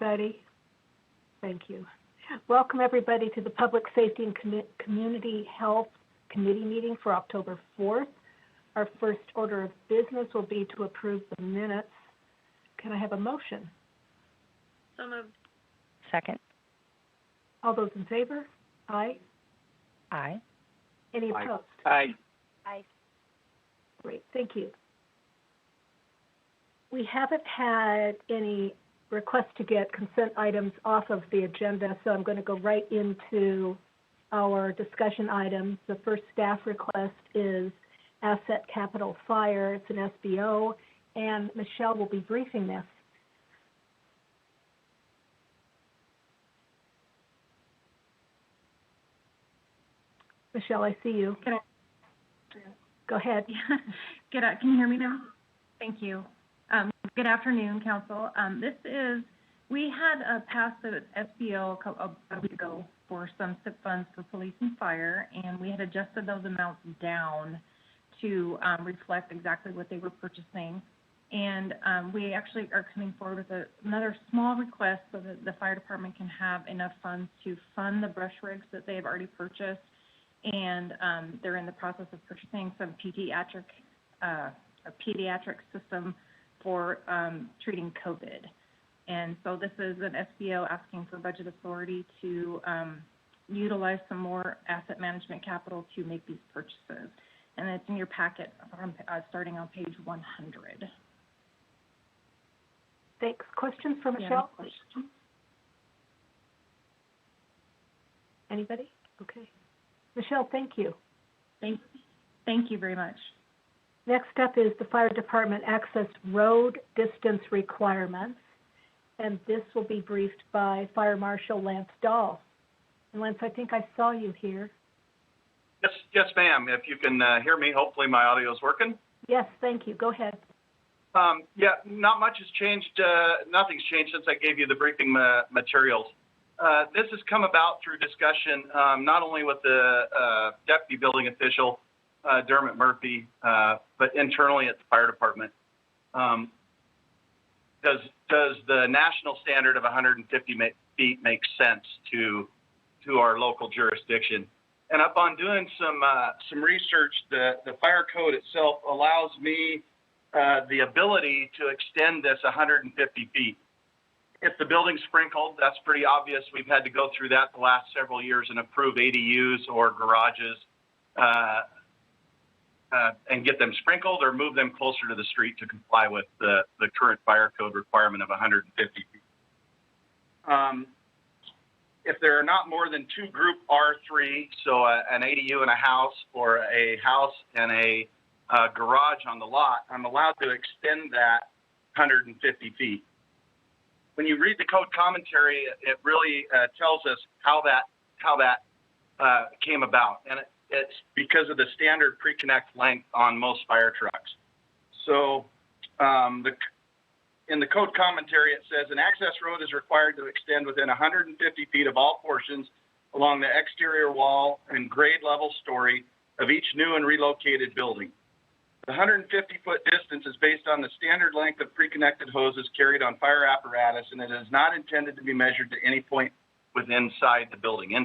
everybody. Thank you. Welcome, everybody, to the Public Safety and Community Health Committee meeting for October 4th. Our first order of business will be to approve the minutes. Can I have a motion? So moved. Second. All those in favor? Aye. Aye. Any opposed? Aye. Aye. Great, thank you. We haven't had any requests to get consent items off of the agenda, so I'm going to go right into our discussion items. The first staff request is Asset Capital Fire. It's an SBO, and Michelle will be briefing this. Michelle, I see you. Go ahead. Can you hear me now? Thank you. Good afternoon, Council. We had passed the SBO a week ago for some SIP funds for police and fire, and we had adjusted those amounts down to reflect exactly what they were purchasing. And we actually are coming forward with another small request so that the fire department can have enough funds to fund the brush rigs that they have already purchased. And they're in the process of purchasing some a pediatric system for treating COVID. And so this is an SBO asking for budget authority to utilize some more asset management capital to make these purchases. And it's in your packet starting on page 100. Thanks. Questions for Michelle? Questions? Anybody? Okay. Michelle, thank you. Thank you very much. Next up is the fire department access road distance requirements, and this will be briefed by Fire Marshal Lance Dahl. And Lance, I think I saw you here. Yes, ma'am. If you can hear me, hopefully my audio is working. Yes, thank you. Go ahead. Yeah, not much has changed. Nothing's changed since I gave you the briefing materials. This has come about through discussion, not only with the deputy building official, Dermot Murphy, but internally at the fire department. Does the national standard of 150 feet make sense to our local jurisdiction? And upon doing some research, the fire code itself allows me the ability to extend this 150 feet. If the building's sprinkled, that's pretty obvious. We've had to go through that the last several years and approve ADUs or garages and get them sprinkled or move them closer to the street to comply with the current fire code requirement of 150 feet. If there are not more than two group R3, so an ADU and a house or a house and a garage on the lot, I'm allowed to extend that 150 feet. When you read the code commentary, it really tells us how that came about, and it's because of the standard pre-connect length on most fire trucks. So in the code commentary, it says an access road is required to extend within 150 feet of all portions along the exterior wall and grade level story of each new and relocated building. The 150-foot distance is based on the standard length of pre-connected hoses carried on fire apparatus, and it is not intended to be measured to any point inside the building.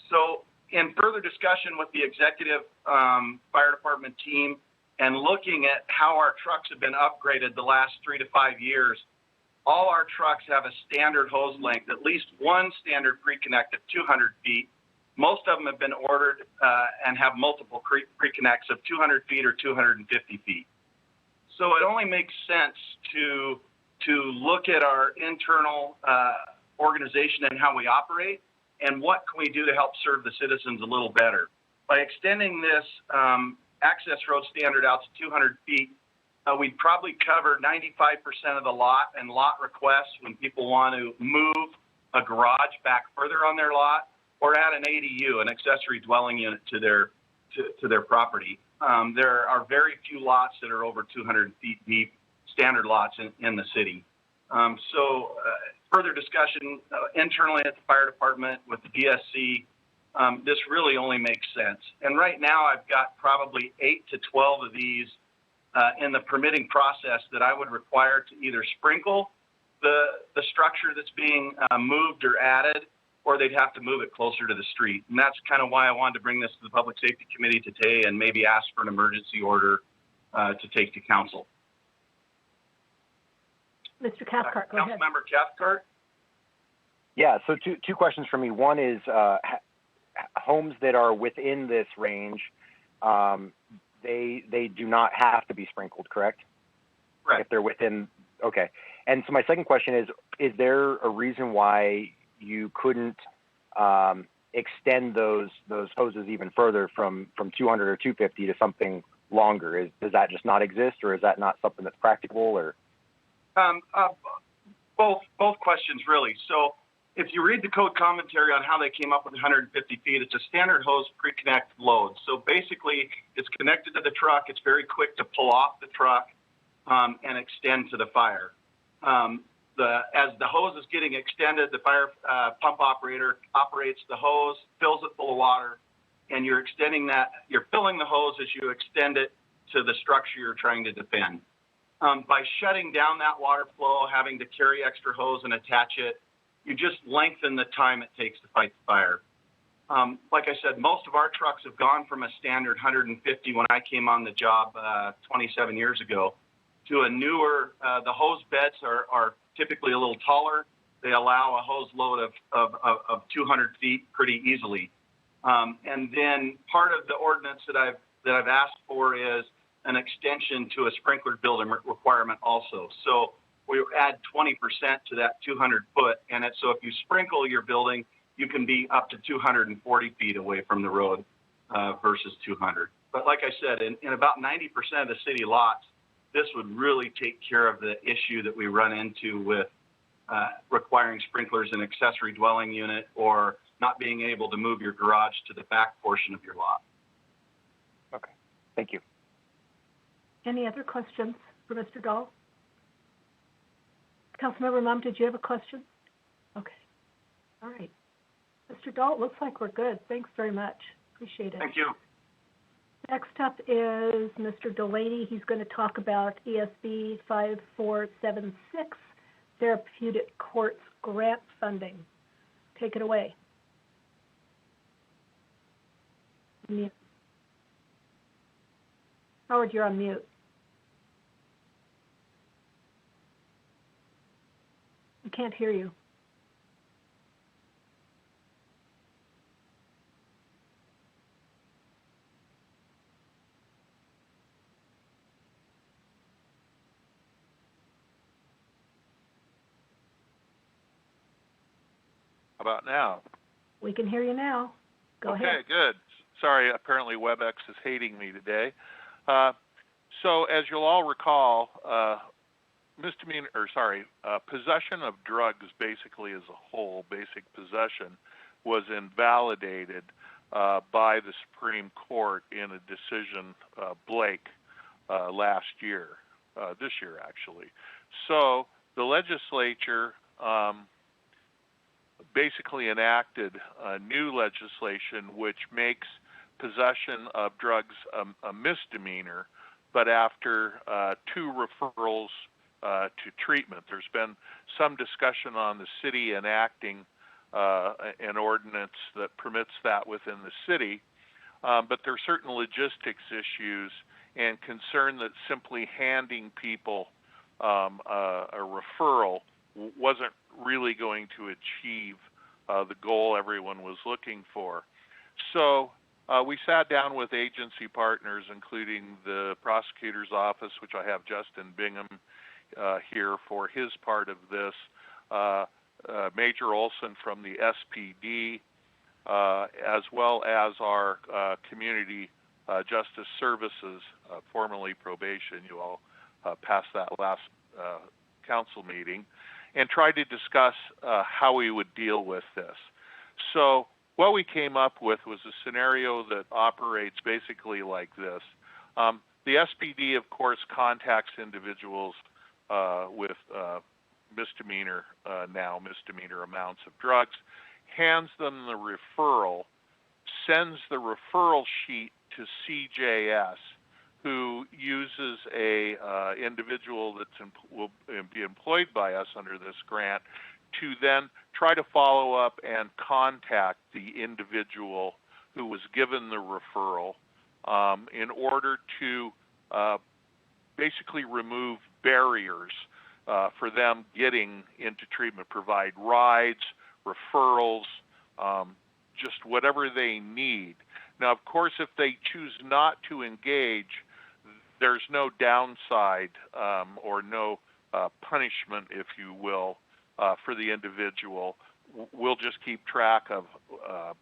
So in further discussion with the executive fire department team and looking at how our trucks have been upgraded the last 3 to 5 years, all our trucks have a standard hose length, at least one standard pre-connect of 200 feet. Most of them have been ordered and have multiple pre-connects of 200 feet or 250 feet. So it only makes sense to look at our internal organization and how we operate and what can we do to help serve the citizens a little better. By extending this access road standard out to 200 feet, we'd probably cover 95% of the lot and lot requests when people want to move a garage back further on their lot or add an ADU, an accessory dwelling unit, to their property. There are very few lots that are over 200 feet deep, standard lots in the city. So further discussion internally at the fire department with the DSC, this really only makes sense. And right now I've got probably 8 to 12 of these in the permitting process that I would require to either sprinkle the structure that's being moved or added, or they'd have to move it closer to the street. And that's kind of why I wanted to bring this to the Public Safety Committee today and maybe ask for an emergency order to take to council. Mr. Cathcart, go ahead. Councilmember Cathcart? Yeah, so two questions for me. One is homes that are within this range, they do not have to be sprinkled, correct? Right. If they're within, okay. And so my second question is there a reason why you couldn't extend those hoses even further from 200 or 250 to something longer? Does that just not exist, or is that not something that's practical, or? Both questions, really. So if you read the code commentary on how they came up with 150 feet, it's a standard hose pre-connect load. So basically, it's connected to the truck. It's very quick to pull off the truck and extend to the fire. As the hose is getting extended, the fire pump operator operates the hose, fills it full of water, and you're extending that. You're filling the hose as you extend it to the structure you're trying to defend. By shutting down that water flow, having to carry extra hose and attach it, you just lengthen the time it takes to fight the fire. Like I said, most of our trucks have gone from a standard 150 when I came on the job 27 years ago to a newer, the hose beds are typically a little taller. They allow a hose load of 200 feet pretty easily. And then part of the ordinance that I've asked for is an extension to a sprinkler building requirement also. So we add 20% to that 200 foot, and so if you sprinkle your building, you can be up to 240 feet away from the road versus 200. But like I said, in about 90% of the city lots, this would really take care of the issue that we run into with requiring sprinklers in accessory dwelling unit or not being able to move your garage to the back portion of your lot. Okay, thank you. Any other questions for Mr. Dahl? Councilmember Mumm, did you have a question? Okay. All right. Mr. Dahl, it looks like we're good. Thanks very much. Appreciate it. Thank you. Next up is Mr. Delaney. He's going to talk about ESB 5476, Therapeutic Courts Grant Funding. Take it away. Mute. Howard, you're on mute. We can't hear you. How about now? We can hear you now. Go ahead. Okay, good. Sorry, apparently WebEx is hating me today. So as you'll all recall, possession of drugs basically as a whole, basic possession, was invalidated by the Supreme Court in a decision, Blake, last year, this year actually. So the legislature basically enacted new legislation which makes possession of drugs a misdemeanor, but after 2 referrals to treatment. There's been some discussion on the city enacting an ordinance that permits that within the city, but there are certain logistics issues and concern that simply handing people a referral wasn't really going to achieve the goal everyone was looking for. So we sat down with agency partners, including the prosecutor's office, which I have Justin Bingham here for his part of this, Major Olson from the SPD, as well as our Community Justice Services, formerly probation. You all passed that last council meeting, and tried to discuss how we would deal with this. So what we came up with was a scenario that operates basically like this. The SPD, of course, contacts individuals with misdemeanor amounts of drugs, hands them the referral, sends the referral sheet to CJS, who uses a individual will be employed by us under this grant to then try to follow up and contact the individual who was given the referral in order to basically remove barriers for them getting into treatment, provide rides, referrals, just whatever they need. Now, of course, if they choose not to engage, there's no downside or no punishment, if you will, for the individual. We'll just keep track of,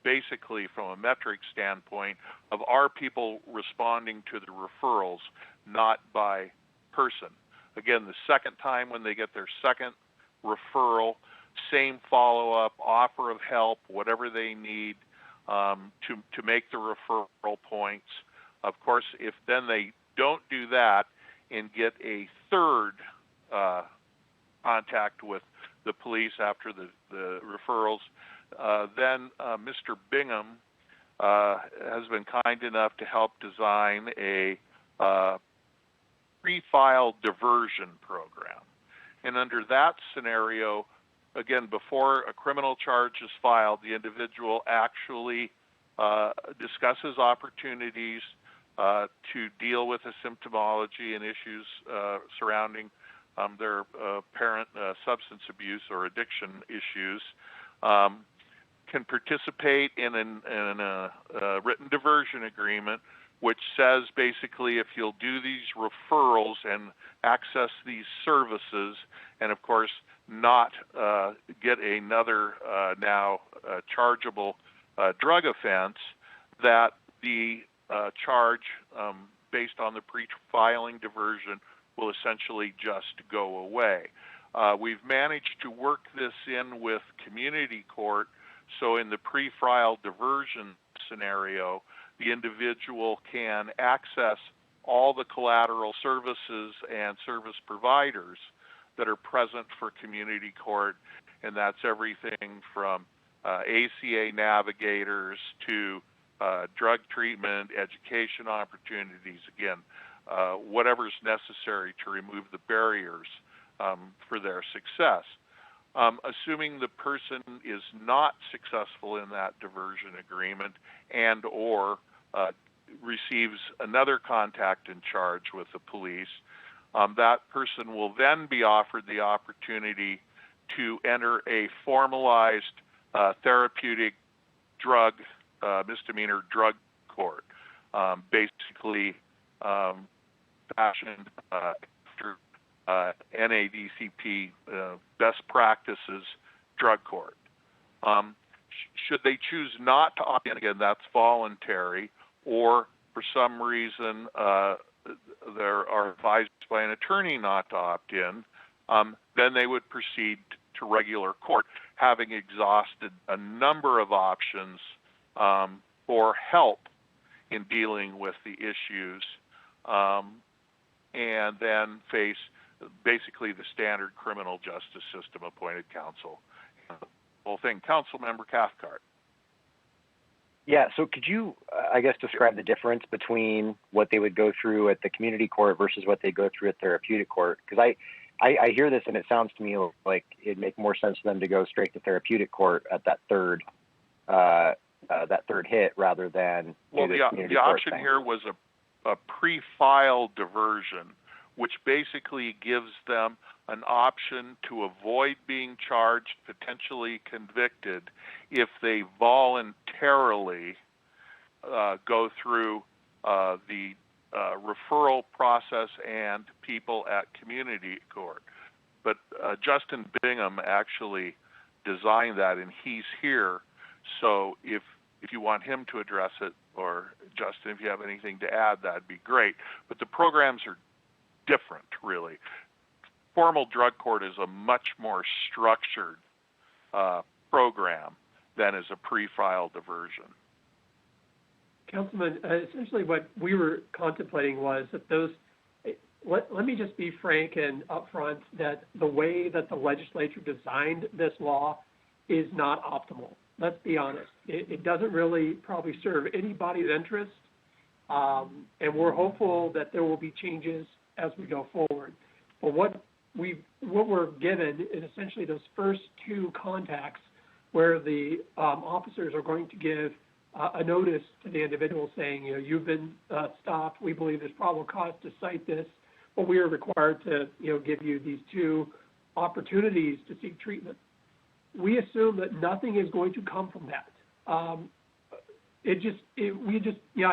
basically from a metric standpoint, of our people responding to the referrals, not by person. Again, the second time when they get their second referral, same follow-up, offer of help, whatever they need to make the referral points. Of course, if then they don't do that and get a third contact with the police after the referrals, then Mr. Bingham has been kind enough to help design a pre-file diversion program. And under that scenario, again, before a criminal charge is filed, the individual actually discusses opportunities to deal with the symptomology and issues surrounding their parent substance abuse or addiction issues, can participate in a written diversion agreement, which says basically if you'll do these referrals and access these services, and of course not get another now chargeable drug offense, that the charge based on the pre-filing diversion will essentially just go away. We've managed to work this in with community court, so in the pre-file diversion scenario, the individual can access all the collateral services and service providers that are present for community court, and that's everything from ACA navigators to drug treatment, education opportunities, again, whatever's necessary to remove the barriers for their success. Assuming the person is not successful in that diversion agreement and or receives another contact and charge with the police, that person will then be offered the opportunity to enter a formalized therapeutic drug, misdemeanor drug court, basically fashioned after NADCP best practices drug court. Should they choose not to opt in, again, that's voluntary, or for some reason they are advised by an attorney not to opt in, then they would proceed to regular court, having exhausted a number of options for help in dealing with the issues, and then face basically the standard criminal justice system appointed counsel. The whole thing. Councilmember Cathcart. Yeah, so could you, I guess, describe the difference between what they would go through at the community court versus what they go through at therapeutic court? Because I hear this and it sounds to me like it'd make more sense for them to go straight to therapeutic court at that third hit rather than the option here was a pre-file diversion, which basically gives them an option to avoid being charged, potentially convicted, if they voluntarily go through the referral process and people at community court. But Justin Bingham actually designed that, and he's here. So if you want him to address it, or Justin, if you have anything to add, that'd be great. But the programs are different, really. Formal drug court is a much more structured program than is a pre-file diversion. Councilman, essentially what we were contemplating was that those, let me just be frank and upfront, that the way that the legislature designed this law is not optimal. Let's be honest. It doesn't really probably serve anybody's interest And we're hopeful that there will be changes as we go forward. But what we're given is essentially those first two contacts where the officers are going to give a notice to the individual saying, you've been stopped. We believe there's probable cause to cite this, but we are required to, give you these two opportunities to seek treatment. We assume that nothing is going to come from that. I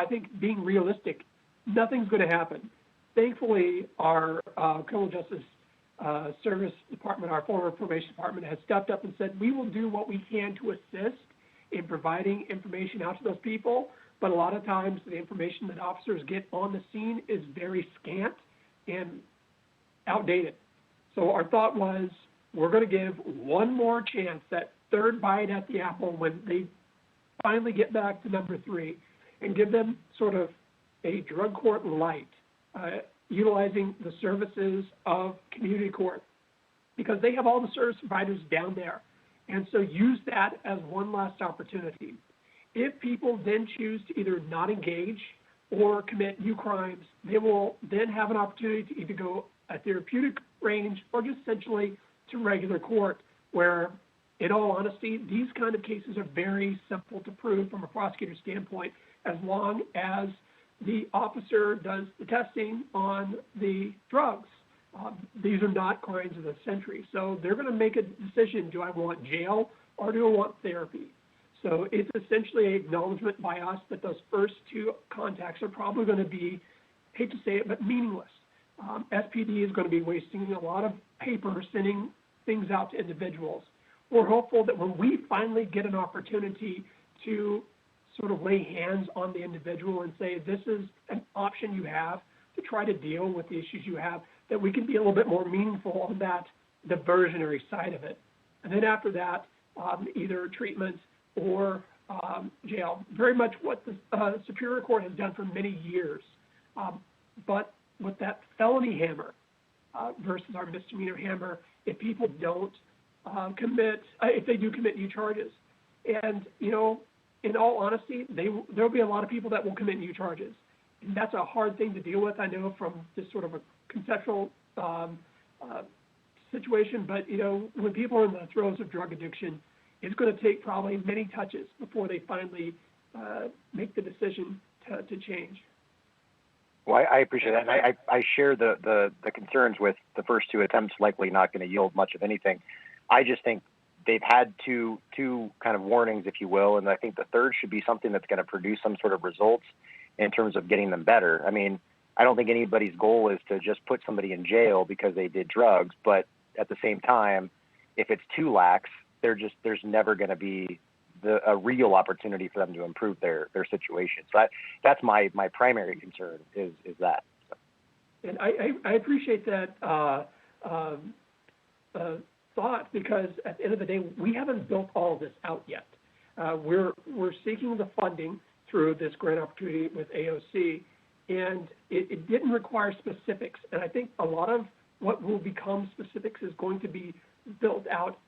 think being realistic, nothing's going to happen. Thankfully, our criminal justice service department, our former probation department, has stepped up and said, we will do what we can to assist in providing information out to those people, but a lot of times the information that officers get on the scene is very scant and outdated. So our thought was, we're going to give one more chance, that third bite at the apple when they finally get back to number 3, and give them sort of a drug court light, utilizing the services of community court, because they have all the service providers down there. And so use that as one last opportunity. If people then choose to either not engage or commit new crimes, they will then have an opportunity to either go a therapeutic range or just essentially to regular court, where, in all honesty, these kind of cases are very simple to prove from a prosecutor's standpoint, as long as the officer does the testing on the drugs. These are not crimes of the century. So they're going to make a decision, do I want jail or do I want therapy? So it's essentially an acknowledgement by us that those first two contacts are probably going to be, hate to say it, but meaningless. SPD is going to be wasting a lot of paper sending things out to individuals. We're hopeful that when we finally get an opportunity to sort of lay hands on the individual and say, this is an option you have to try to deal with the issues you have, that we can be a little bit more meaningful on that diversionary side of it. And then after that, either treatment or jail. Very much what the Superior Court has done for many years. But with that felony hammer versus our misdemeanor hammer, if people don't if they do commit new charges. And, in all honesty, there'll be a lot of people that will commit new charges. And that's a hard thing to deal with, I know, from just sort of a conceptual situation. But, when people are in the throes of drug addiction, it's going to take probably many touches before they finally make the decision to change. Well, I appreciate that. And I share the concerns with the first two attempts likely not going to yield much of anything. I just think they've had two kind of warnings, if you will, and I think the third should be something that's going to produce some sort of results in terms of getting them better. I mean, I don't think anybody's goal is to just put somebody in jail because they did drugs, but at the same time, if it's too lax, there's never going to be a real opportunity for them to improve their situation. So that's my primary concern is that. So. And I appreciate that thought, because at the end of the day, we haven't built all of this out yet. We're seeking the funding through this grant opportunity with AOC, and it didn't require specifics. And I think a lot of what will become specifics is going to be built out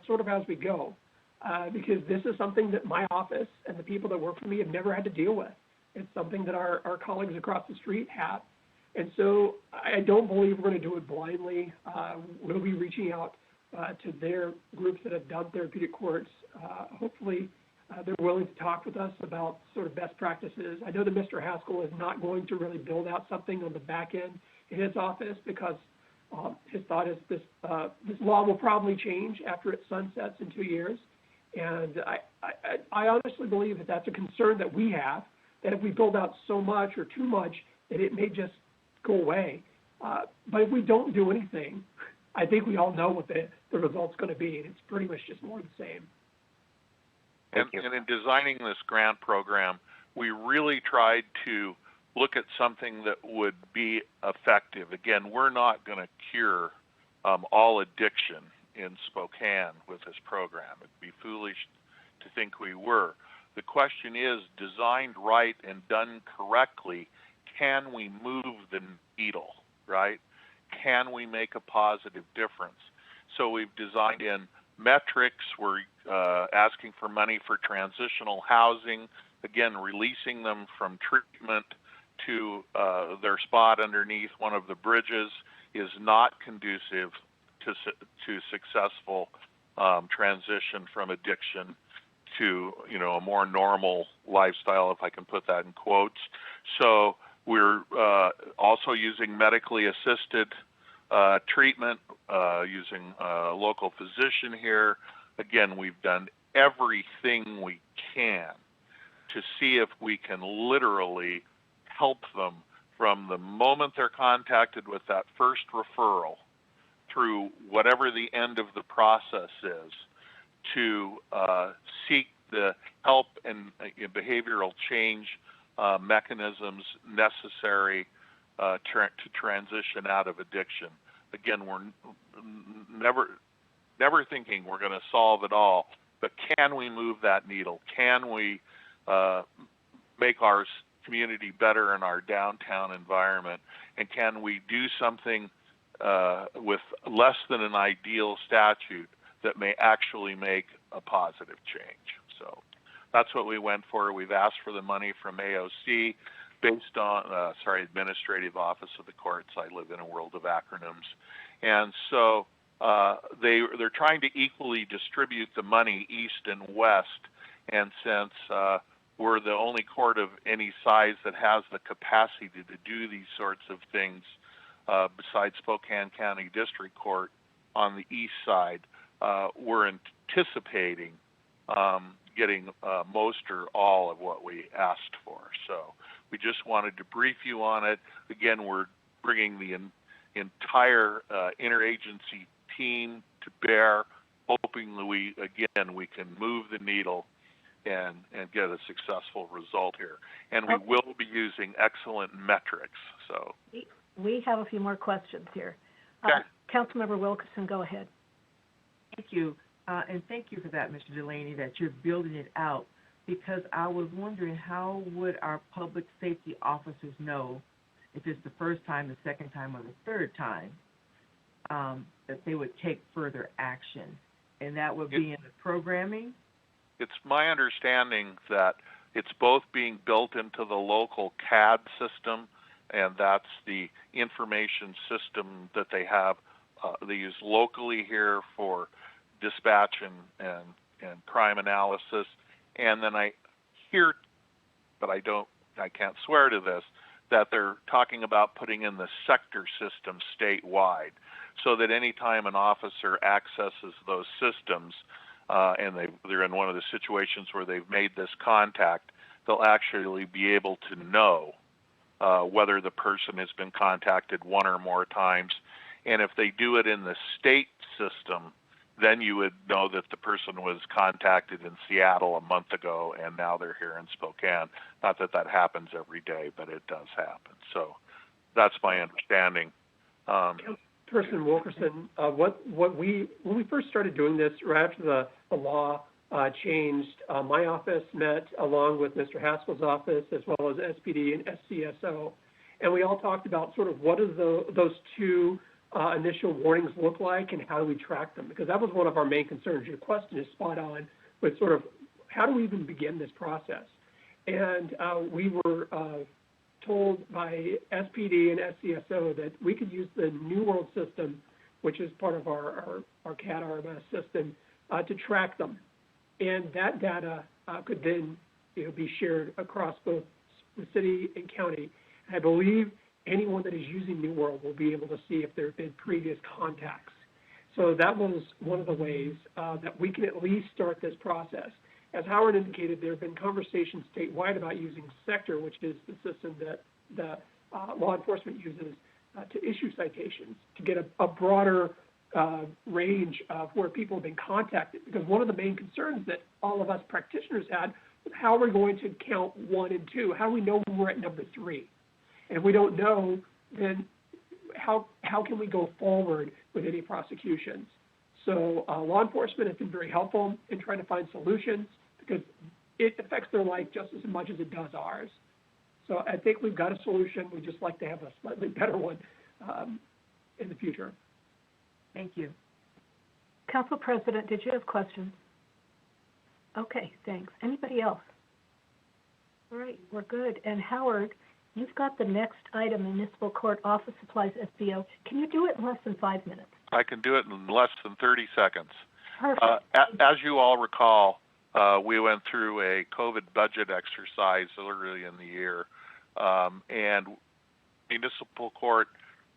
sort of as we go, because this is something that my office and the people that work for me have never had to deal with. It's something that our colleagues across the street have. And so I don't believe we're going to do it blindly. We'll be reaching out to their groups that have done therapeutic courts. Hopefully they're willing to talk with us about sort of best practices. I know that Mr. Haskell is not going to really build out something on the back end in his office, because his thought is this law will probably change after it sunsets in 2 years. And I honestly believe that that's a concern that we have, that if we build out so much or too much, that it may just go away. But if we don't do anything, I think we all know what the result's going to be, and it's pretty much just more of the same. And in designing this grant program, we really tried to look at something that would be effective. Again, we're not going to cure all addiction in Spokane with this program. It'd be foolish to think we were. The question is, designed right and done correctly, can we move the needle, right? Can we make a positive difference? So we've designed in metrics. We're asking for money for transitional housing again, releasing them from treatment to their spot underneath one of the bridges is not conducive to successful transition from addiction to, a more normal lifestyle, if I can put that in quotes. So we're also using medically assisted treatment, using a local physician here. Again, we've done everything we can to see if we can literally help them from the moment they're contacted with that first referral through whatever the end of the process is to seek the help and behavioral change mechanisms necessary to transition out of addiction. Again, we're never thinking we're going to solve it all, but can we move that needle? Can we make our community better in our downtown environment? And can we do something with less than an ideal statute that may actually make a positive change? So that's what we went for. We've asked for the money from AOC based on, Administrative Office of the Courts. I live in a world of acronyms. And so they're trying to equally distribute the money east and west. And since we're the only court of any size that has the capacity to do these sorts of things, besides Spokane County District Court on the east side, we're anticipating getting most or all of what we asked for. So we just wanted to brief you on it. Again, we're bringing the entire interagency team to bear, hoping that we can move the needle and get a successful result here. And we will be using excellent metrics. So we have a few more questions here. Okay. Councilmember Wilkerson, go ahead. Thank you. And thank you for that, Mr. Delaney, that you're building it out, because I was wondering, how would our public safety officers know if it's the first time, the second time, or the third time that they would take further action? And that would be in the programming? It's my understanding that it's both being built into the local CAD system, and that's the information system that they have. They use locally here for dispatch and crime analysis. And then I hear, but I can't swear to this, that they're talking about putting in the sector system statewide, so that anytime an officer accesses those systems and they're in one of the situations where they've made this contact, they'll actually be able to know whether the person has been contacted one or more times. And if they do it in the state system, then you would know that the person was contacted in Seattle a month ago and now they're here in Spokane. Not that that happens every day, but it does happen. So that's my understanding. Councilperson Wilkerson, when we first started doing this, right after the law changed, my office met along with Mr. Haskell's office as well as SPD and SCSO, and we all talked about sort of what do those two initial warnings look like and how do we track them? Because that was one of our main concerns. Your question is spot on with sort of how do we even begin this process? And we were told by SPD and SCSO that we could use the New World system, which is part of our CAD RMS system, to track them. And that data could then be shared across both the city and county. And I believe anyone that is using New World will be able to see if there have been previous contacts. So that was one of the ways that we can at least start this process. As Howard indicated, there have been conversations statewide about using Sector, which is the system that the law enforcement uses to issue citations, to get a broader range of where people have been contacted. Because one of the main concerns that all of us practitioners had was how we're going to count 1 and 2. How do we know when we're at number 3? And if we don't know, then how can we go forward with any prosecutions? So law enforcement has been very helpful in trying to find solutions because it affects their life just as much as it does ours. So I think we've got a solution. We'd just like to have a slightly better one in the future. Thank you. Council President, did you have questions? Okay, thanks. Anybody else? All right, we're good. And Howard, you've got the next item, municipal court office supplies SBO. Can you do it in less than 5 minutes? I can do it in less than 30 seconds. Perfect. As you all recall, we went through a COVID budget exercise early in the year, and municipal court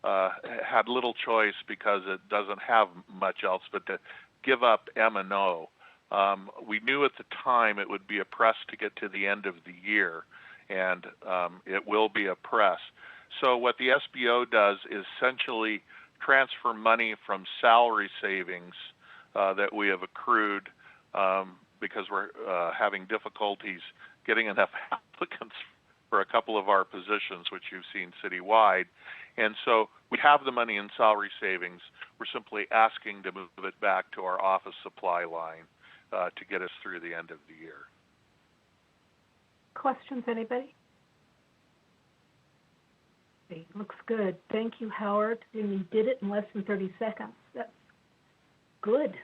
had little choice because it doesn't have much else but to give up M&O. We knew at the time it would be a press to get to the end of the year, and it will be a press. So what the SBO does is essentially transfer money from salary savings that we have accrued because we're having difficulties getting enough applicants for a couple of our positions, which you've seen citywide. And so we have the money in salary savings. We're simply asking to move it back to our office supply line to get us through the end of the year. Questions, anybody? Okay, looks good. Thank you, Howard. And you did it in less than 30 seconds. That's good.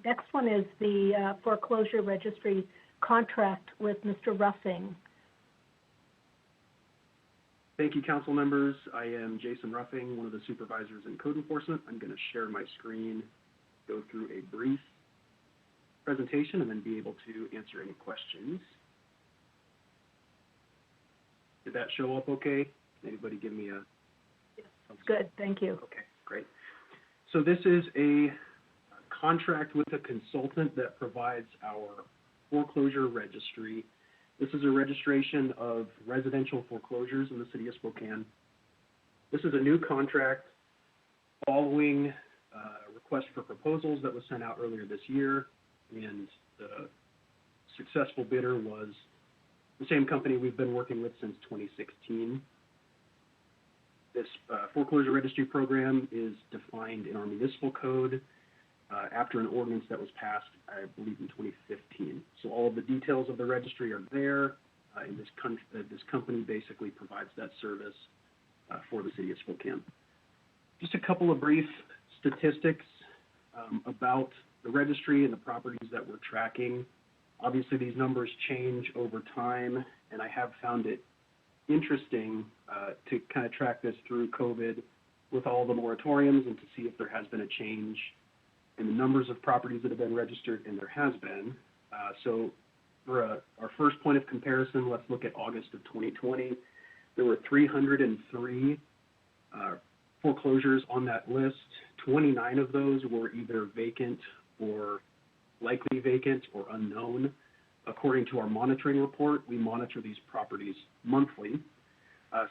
Next one is the foreclosure registry contract with Mr. Ruffing. Thank you, council members. I am Jason Ruffing, one of the supervisors in code enforcement. I'm going to share my screen, go through a brief presentation, and then be able to answer any questions. Did that show up okay? Anybody give me a... Yes, good, thank you. Okay, great. So this is a contract with a consultant that provides our foreclosure registry. This is a registration of residential foreclosures in the city of Spokane. This is a new contract following a request for proposals that was sent out earlier this year, and the successful bidder was the same company we've been working with since 2016. This foreclosure registry program is defined in our municipal code after an ordinance that was passed, I believe, in 2015. So all of the details of the registry are there, and this company basically provides that service for the city of Spokane. Just a couple of brief statistics about the registry and the properties that we're tracking. Obviously, these numbers change over time, and I have found it interesting to kind of track this through COVID with all the moratoriums and to see if there has been a change in the numbers of properties that have been registered, and there has been. So for our first point of comparison, let's look at August of 2020. There were 303 foreclosures on that list. 29 of those were either vacant or likely vacant or unknown. According to our monitoring report, we monitor these properties monthly.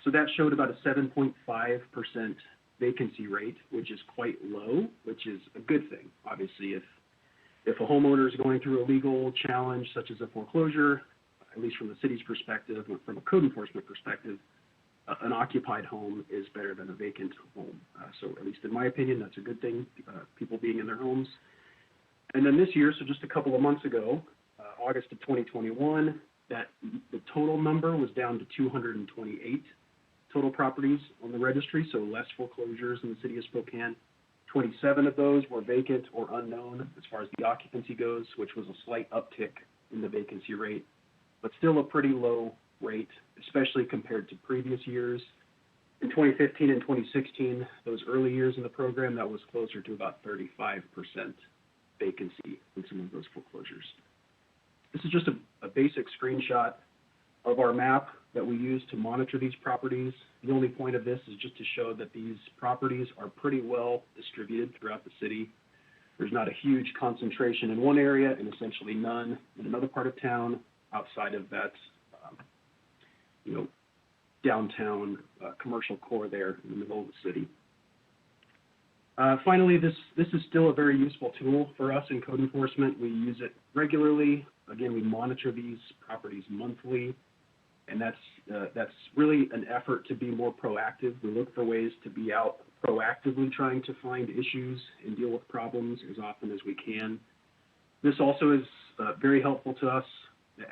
So that showed about a 7.5% vacancy rate, which is quite low, which is a good thing. Obviously, if a homeowner is going through a legal challenge such as a foreclosure, at least from the city's perspective, or from a code enforcement perspective, an occupied home is better than a vacant home. So at least in my opinion, that's a good thing, people being in their homes. And then this year, so just a couple of months ago, August of 2021, the total number was down to 228 total properties on the registry, so less foreclosures in the city of Spokane. 27 of those were vacant or unknown as far as the occupancy goes, which was a slight uptick in the vacancy rate, but still a pretty low rate, especially compared to previous years. In 2015 and 2016, those early years in the program, that was closer to about 35% vacancy in some of those foreclosures. This is just a basic screenshot of our map that we use to monitor these properties. The only point of this is just to show that these properties are pretty well distributed throughout the city. There's not a huge concentration in one area and essentially none in another part of town outside of that, downtown commercial core there in the middle of the city. Finally, this is still a very useful tool for us in code enforcement. We use it regularly. Again, we monitor these properties monthly, and that's really an effort to be more proactive. We look for ways to be out proactively trying to find issues and deal with problems as often as we can. This also is very helpful to us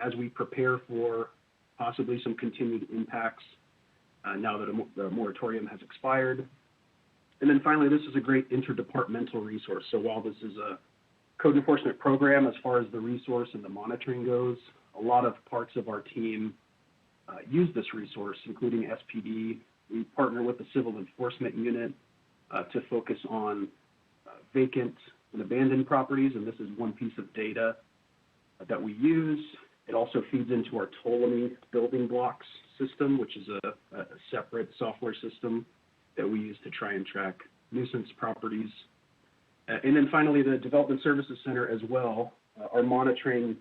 as we prepare for possibly some continued impacts now that the moratorium has expired. And then finally, this is a great interdepartmental resource. So while this is a code enforcement program as far as the resource and the monitoring goes, a lot of parts of our team use this resource, including SPD. We partner with the Civil Enforcement Unit to focus on vacant and abandoned properties, and this is one piece of data that we use. It also feeds into our Ptolemy building blocks system, which is a separate software system that we use to try and track nuisance properties. And then finally, the Development Services Center as well, our monitoring,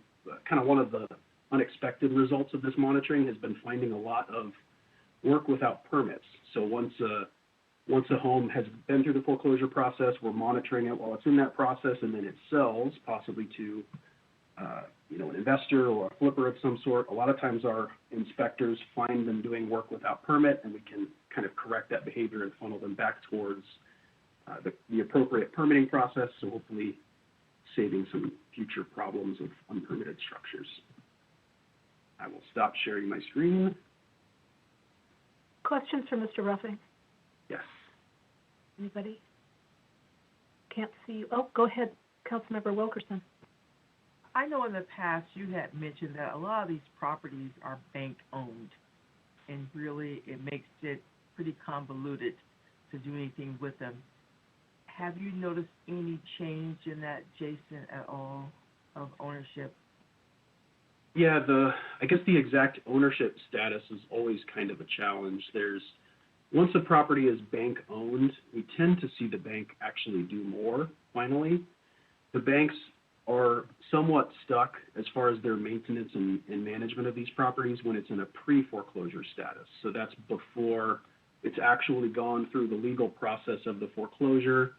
kind of one of the unexpected results of this monitoring has been finding a lot of work without permits. So once a home has been through the foreclosure process, we're monitoring it while it's in that process, and then it sells, possibly to an investor or a flipper of some sort. A lot of times our inspectors find them doing work without permit, and we can kind of correct that behavior and funnel them back towards the appropriate permitting process, so hopefully saving some future problems of unpermitted structures. I will stop sharing my screen. Questions for Mr. Ruffing? Yes. Anybody? Can't see you. Oh, go ahead, Councilmember Wilkerson. I know in the past you had mentioned that a lot of these properties are bank-owned, and really it makes it pretty convoluted to do anything with them. Have you noticed any change in that, Jason, at all, of ownership? Yeah, I guess the exact ownership status is always kind of a challenge. Once a property is bank-owned, we tend to see the bank actually do more, finally. The banks are somewhat stuck as far as their maintenance and management of these properties when it's in a pre-foreclosure status. So that's before it's actually gone through the legal process of the foreclosure.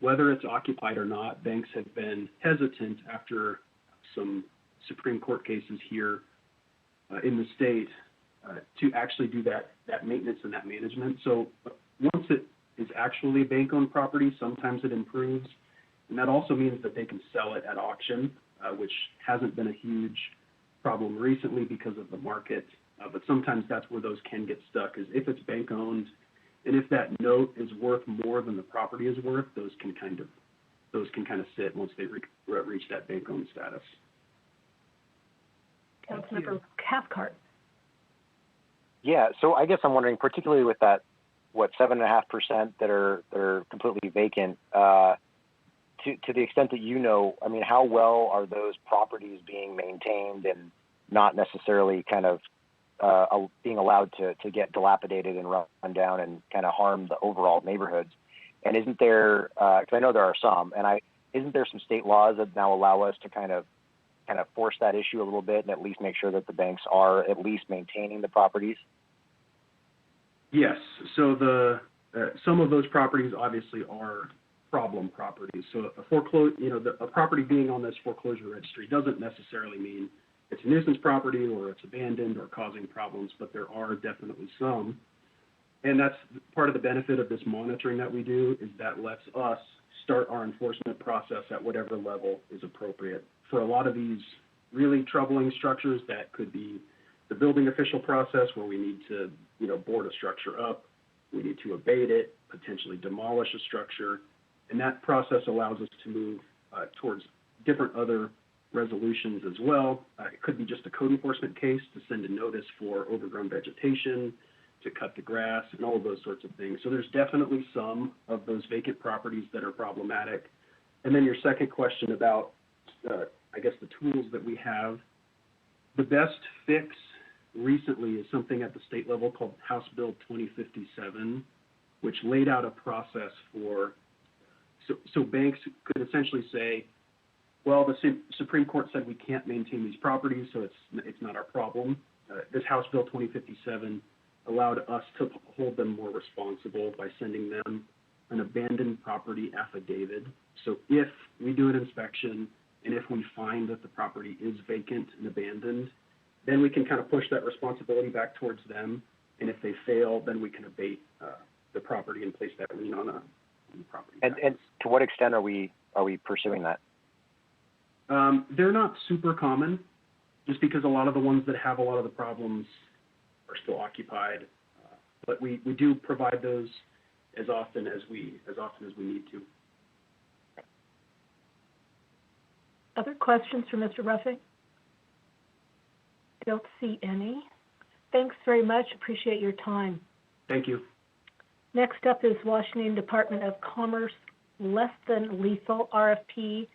Whether it's occupied or not, banks have been hesitant after some Supreme Court cases here in the state to actually do that maintenance and that management. So once it is actually a bank-owned property, sometimes it improves. And that also means that they can sell it at auction, which hasn't been a huge problem recently because of the market. But sometimes that's where those can get stuck, is if it's bank-owned, and if that note is worth more than the property is worth, those can kind of sit once they reach that bank-owned status. Councilmember Cathcart. Yeah, so I guess I'm wondering, particularly with that, 7.5% that are completely vacant, to the extent that you know, I mean, how well are those properties being maintained and not necessarily kind of being allowed to get dilapidated and run down and kind of harm the overall neighborhoods? And isn't there, because I know there are some, and isn't there some state laws that now allow us to kind of force that issue a little bit and at least make sure that the banks are at least maintaining the properties? Yes. So some of those properties obviously are problem properties. So a property being on this foreclosure registry doesn't necessarily mean it's a nuisance property or it's abandoned or causing problems, but there are definitely some. And that's part of the benefit of this monitoring that we do, is that lets us start our enforcement process at whatever level is appropriate. For a lot of these really troubling structures, that could be the building official process, where we need to, board a structure up, we need to abate it, potentially demolish a structure, and that process allows us to move towards different other resolutions as well. It could be just a code enforcement case to send a notice for overgrown vegetation, to cut the grass, and all of those sorts of things. So there's definitely some of those vacant properties that are problematic. And then your second question about, I guess, the tools that we have. The best fix recently is something at the state level called House Bill 2057, which laid out a process for, so banks could essentially say, well, the Supreme Court said we can't maintain these properties, so it's not our problem. This House Bill 2057 allowed us to hold them more responsible by sending them an abandoned property affidavit. So if we do an inspection and if we find that the property is vacant and abandoned, then we can kind of push that responsibility back towards them. And if they fail, then we can abate the property and place that lien on the property. And to what extent are we pursuing that? They're not super common, just because a lot of the ones that have a lot of the problems are still occupied. But we do provide those as often as we need to. Other questions for Mr. Ruffing? Don't see any. Thanks very much. Appreciate your time. Thank you. Next up is Washington Department of Commerce Less Than Lethal RFP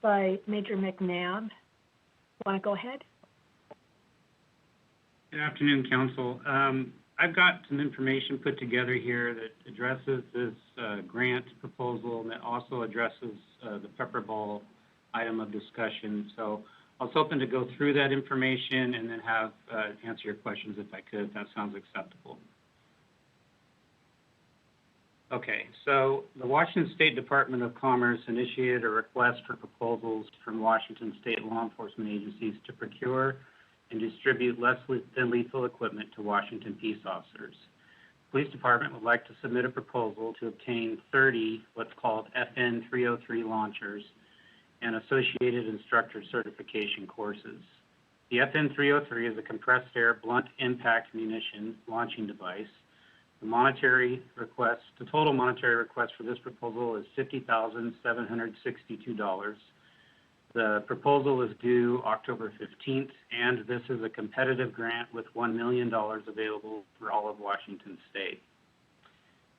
by Major McNabb. Want to go ahead? Good afternoon, Council. I've got some information put together here that addresses this grant proposal and that also addresses the Pepper Ball item of discussion. So I was hoping to go through that information and then have answer your questions if I could, if that sounds acceptable. Okay, so the Washington State Department of Commerce initiated a request for proposals from Washington State law enforcement agencies to procure and distribute less than lethal equipment to Washington peace officers. The Police Department would like to submit a proposal to obtain 30 what's called FN 303 launchers and associated instructor certification courses. The FN 303 is a compressed air blunt impact munition launching device. The total monetary request for this proposal is $50,762. The proposal is due October 15th, and this is a competitive grant with $1 million available for all of Washington State.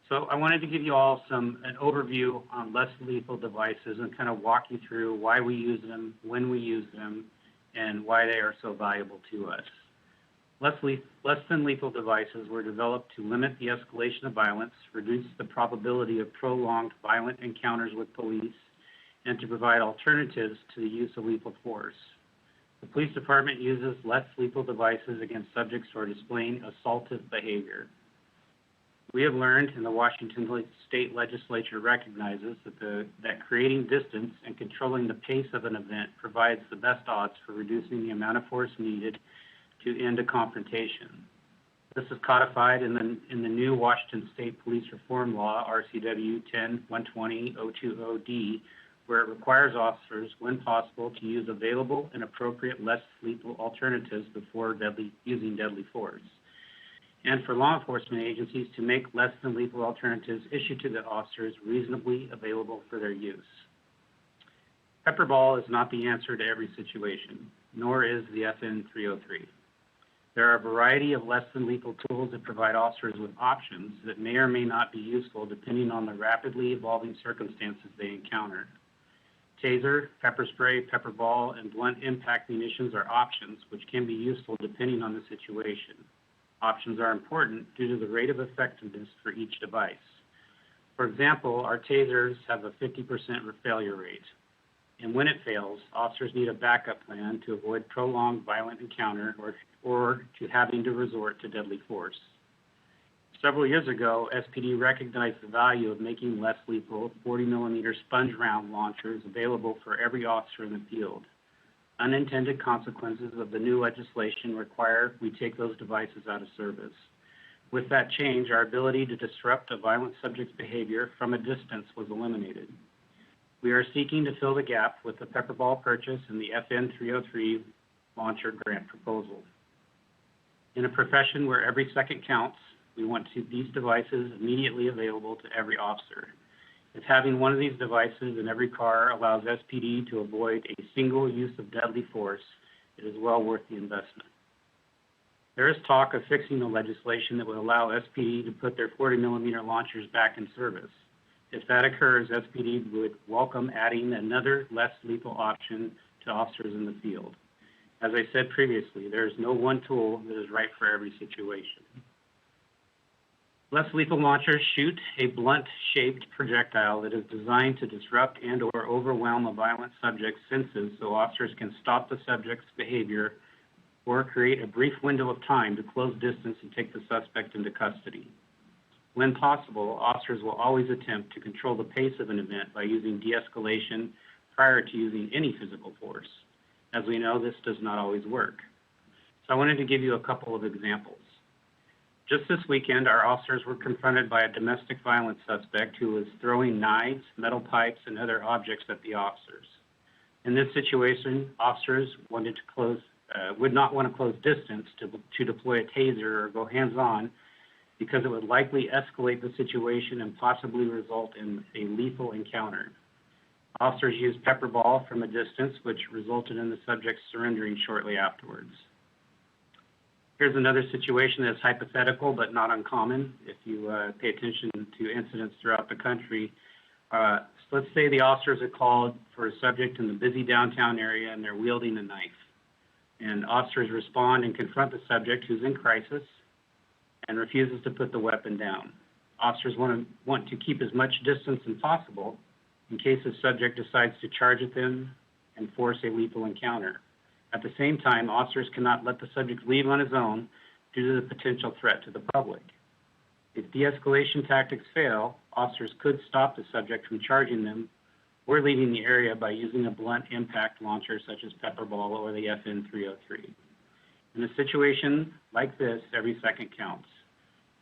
So I wanted to give you all an overview on less lethal devices and kind of walk you through why we use them, when we use them, and why they are so valuable to us. Less than lethal devices were developed to limit the escalation of violence, reduce the probability of prolonged violent encounters with police, and to provide alternatives to the use of lethal force. The police department uses less lethal devices against subjects who are displaying assaultive behavior. We have learned, and the Washington State Legislature recognizes, that creating distance and controlling the pace of an event provides the best odds for reducing the amount of force needed to end a confrontation. This is codified in the new Washington State Police Reform Law, RCW 10-120-020D, where it requires officers, when possible, to use available and appropriate less lethal alternatives before using deadly force, and for law enforcement agencies to make less than lethal alternatives issued to the officers reasonably available for their use. Pepper ball is not the answer to every situation, nor is the FN 303. There are a variety of less than lethal tools that provide officers with options that may or may not be useful depending on the rapidly evolving circumstances they encounter. Taser, pepper spray, pepper ball, and blunt impact munitions are options which can be useful depending on the situation. Options are important due to the rate of effectiveness for each device. For example, our tasers have a 50% failure rate. And when it fails, officers need a backup plan to avoid prolonged violent encounter or to having to resort to deadly force. Several years ago, SPD recognized the value of making less lethal 40mm sponge round launchers available for every officer in the field. Unintended consequences of the new legislation require we take those devices out of service. With that change, our ability to disrupt a violent subject's behavior from a distance was eliminated. We are seeking to fill the gap with the pepper ball purchase and the FN 303 launcher grant proposal. In a profession where every second counts, we want these devices immediately available to every officer. If having one of these devices in every car allows SPD to avoid a single use of deadly force, it is well worth the investment. There is talk of fixing the legislation that would allow SPD to put their 40mm launchers back in service. If that occurs, SPD would welcome adding another less lethal option to officers in the field. As I said previously, there is no one tool that is right for every situation. Less lethal launchers shoot a blunt-shaped projectile that is designed to disrupt and or overwhelm a violent subject's senses so officers can stop the subject's behavior or create a brief window of time to close distance and take the suspect into custody. When possible, officers will always attempt to control the pace of an event by using de-escalation prior to using any physical force. As we know, this does not always work. So I wanted to give you a couple of examples. Just this weekend, our officers were confronted by a domestic violence suspect who was throwing knives, metal pipes, and other objects at the officers. In this situation, officers would not want to close distance to deploy a taser or go hands-on because it would likely escalate the situation and possibly result in a lethal encounter. Officers used pepper ball from a distance, which resulted in the subject surrendering shortly afterwards. Here's another situation that's hypothetical but not uncommon if you pay attention to incidents throughout the country. So let's say the officers are called for a subject in the busy downtown area and they're wielding a knife. And officers respond and confront the subject who's in crisis and refuses to put the weapon down. Officers want to keep as much distance as possible in case the subject decides to charge at them and force a lethal encounter. At the same time, officers cannot let the subject leave on his own due to the potential threat to the public. If de-escalation tactics fail, officers could stop the subject from charging them or leaving the area by using a blunt impact launcher such as pepper ball or the FN-303. In a situation like this, every second counts.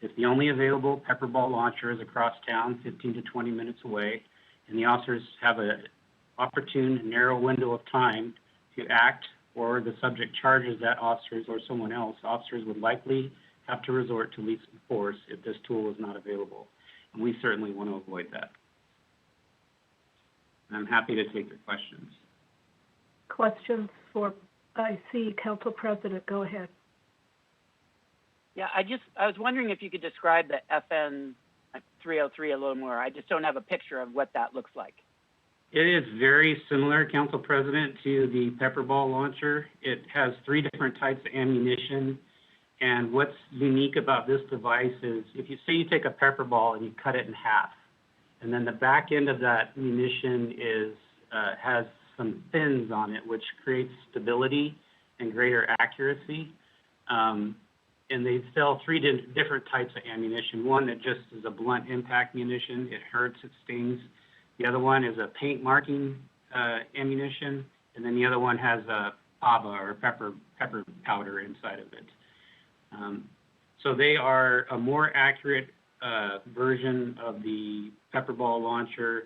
If the only available pepper ball launcher is across town 15 to 20 minutes away, and the officers have an opportune, narrow window of time to act, or the subject charges that officers or someone else, officers would likely have to resort to lethal force if this tool is not available. And we certainly want to avoid that. And I'm happy to take your questions. Questions for, I see Council President, go ahead. Yeah, I was wondering if you could describe the FN-303 a little more. I just don't have a picture of what that looks like. It is very similar, Council President, to the pepper ball launcher. It has 3 different types of ammunition. And what's unique about this device is if you say you take a pepper ball and you cut it in half, and then the back end of that munition has some fins on it, which creates stability and greater accuracy. And they sell 3 different types of ammunition. One that just is a blunt impact munition. It hurts, it stings. The other one is a paint marking ammunition, and then the other one has a pava or pepper powder inside of it. So they are a more accurate version of the pepper ball launcher,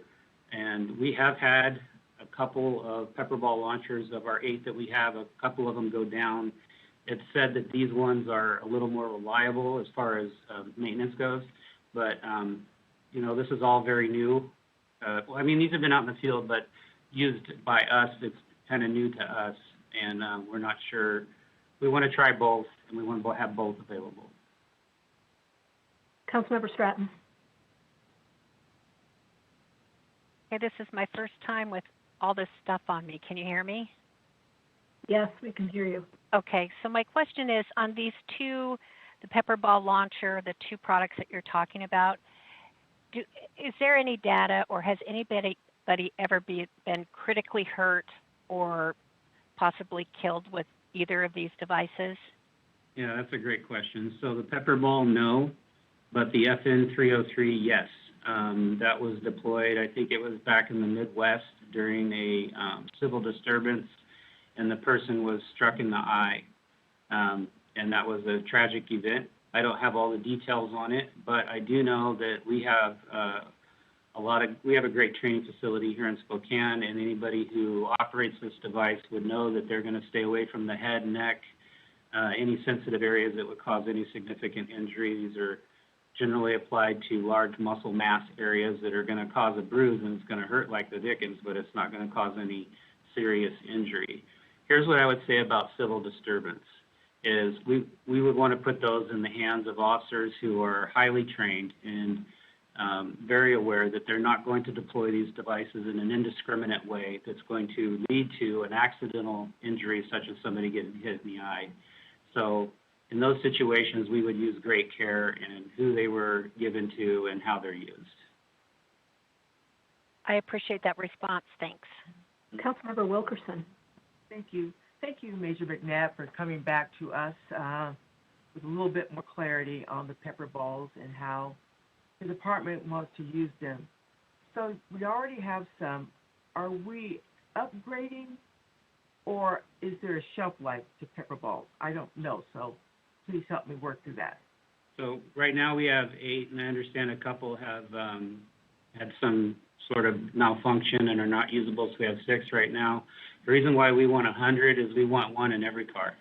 and we have had a couple of pepper ball launchers of our 8 that we have. A couple of them go down. It's said that these ones are a little more reliable as far as maintenance goes, but you know, this is all very new. I mean, these have been out in the field, but used by us, it's kind of new to us, and we're not sure. We want to try both, and we want to have both available. Councilmember Stratton. Okay, this is my first time with all this stuff on me. Can you hear me? Yes, we can hear you. Okay, so my question is on these 2, the pepper ball launcher, the 2 products that you're talking about, is there any data or has anybody ever been critically hurt or possibly killed with either of these devices? Yeah, that's a great question. So the pepper ball, no, but the FN-303, yes. That was deployed, I think it was back in the Midwest during a civil disturbance, and the person was struck in the eye, and that was a tragic event. I don't have all the details on it, but I do know that we have we have a great training facility here in Spokane, and anybody who operates this device would know that they're going to stay away from the head, neck, any sensitive areas that would cause any significant injury. These are generally applied to large muscle mass areas that are going to cause a bruise, and it's going to hurt like the dickens, but it's not going to cause any serious injury. Here's what I would say about civil disturbance. Is we would want to put those in the hands of officers who are highly trained and very aware that they're not going to deploy these devices in an indiscriminate way that's going to lead to an accidental injury such as somebody getting hit in the eye. So in those situations, we would use great care in who they were given to and how they're used. I appreciate that response. Thanks. Councilmember Wilkerson. Thank you. Thank you, Major McNabb, for coming back to us with a little bit more clarity on the pepper balls and how the department wants to use them. So we already have some. Are we upgrading, or is there a shelf life to pepper balls? I don't know, so please help me work through that. So right now we have 8, and I understand a couple have had some sort of malfunction and are not usable, so we have 6 right now. The reason why we want 100 is we want one in every car.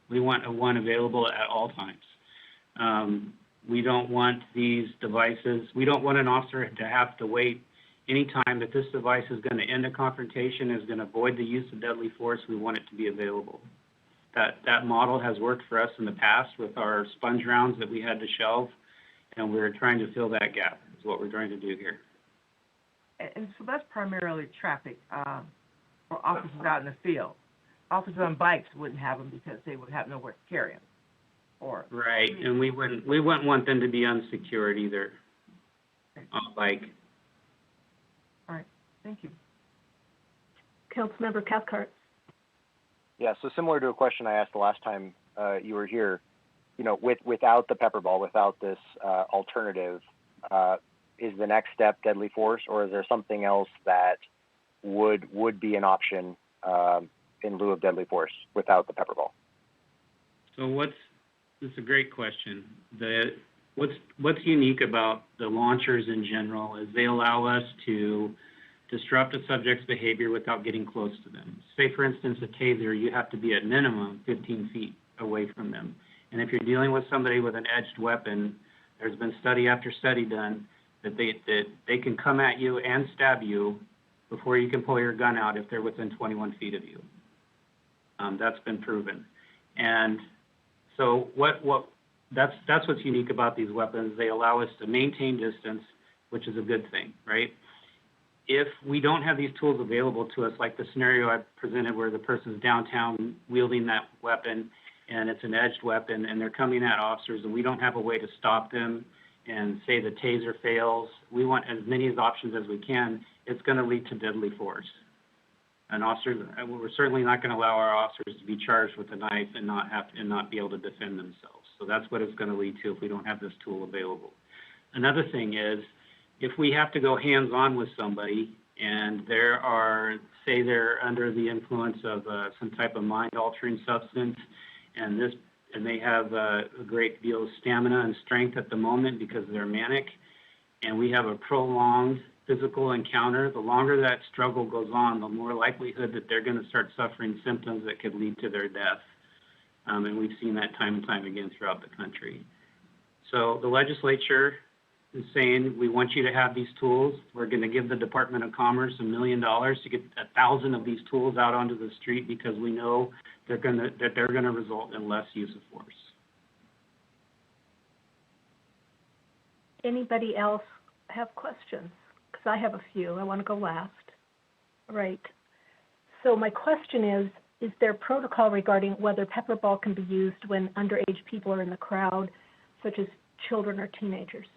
We want one available at all times. We don't want these devices, we don't want an officer to have to wait any time that this device is going to end a confrontation, is going to avoid the use of deadly force. We want it to be available. that model has worked for us in the past with our sponge rounds that we had to shelve, and we're trying to fill that gap, is what we're trying to do here. And so that's primarily traffic, or officers out in the field. Officers on bikes wouldn't have them because they would have nowhere to carry them. Or Right, and we wouldn't want them to be unsecured either on a bike. All right, thank you. Councilmember Cathcart. Yeah, so similar to a question I asked the last time you were here, you know, without the pepper ball, without this alternative, is the next step deadly force, or is there something else that would be an option in lieu of deadly force without the pepper ball? So it's a great question. What's unique about the launchers in general is they allow us to disrupt a subject's behavior without getting close to them. Say, for instance, a taser, you have to be at minimum 15 feet away from them. And if you're dealing with somebody with an edged weapon, there's been study after study done that they can come at you and stab you before you can pull your gun out if they're within 21 feet of you. That's been proven. And so that's what's unique about these weapons. They allow us to maintain distance, which is a good thing, right? If we don't have these tools available to us, like the scenario I presented where the person's downtown wielding that weapon and it's an edged weapon and they're coming at officers and we don't have a way to stop them, and say the taser fails, we want as many options as we can, it's going to lead to deadly force. And we're certainly not going to allow our officers to be charged with a knife and not be able to defend themselves. So that's what it's going to lead to if we don't have this tool available. Another thing is, if we have to go hands-on with somebody and they're under the influence of some type of mind-altering substance, and they have a great deal of stamina and strength at the moment because they're manic, and we have a prolonged physical encounter, the longer that struggle goes on, the more likelihood that they're going to start suffering symptoms that could lead to their death. And we've seen that time and time again throughout the country. So the legislature is saying, we want you to have these tools. We're going to give the Department of Commerce $1 million to get 1,000 of these tools out onto the street because we know they're going to result in less use of force. Anybody else have questions? Because I have a few. I want to go last. Right. So my question is there protocol regarding whether pepper ball can be used when underage people are in the crowd, such as children or teenagers?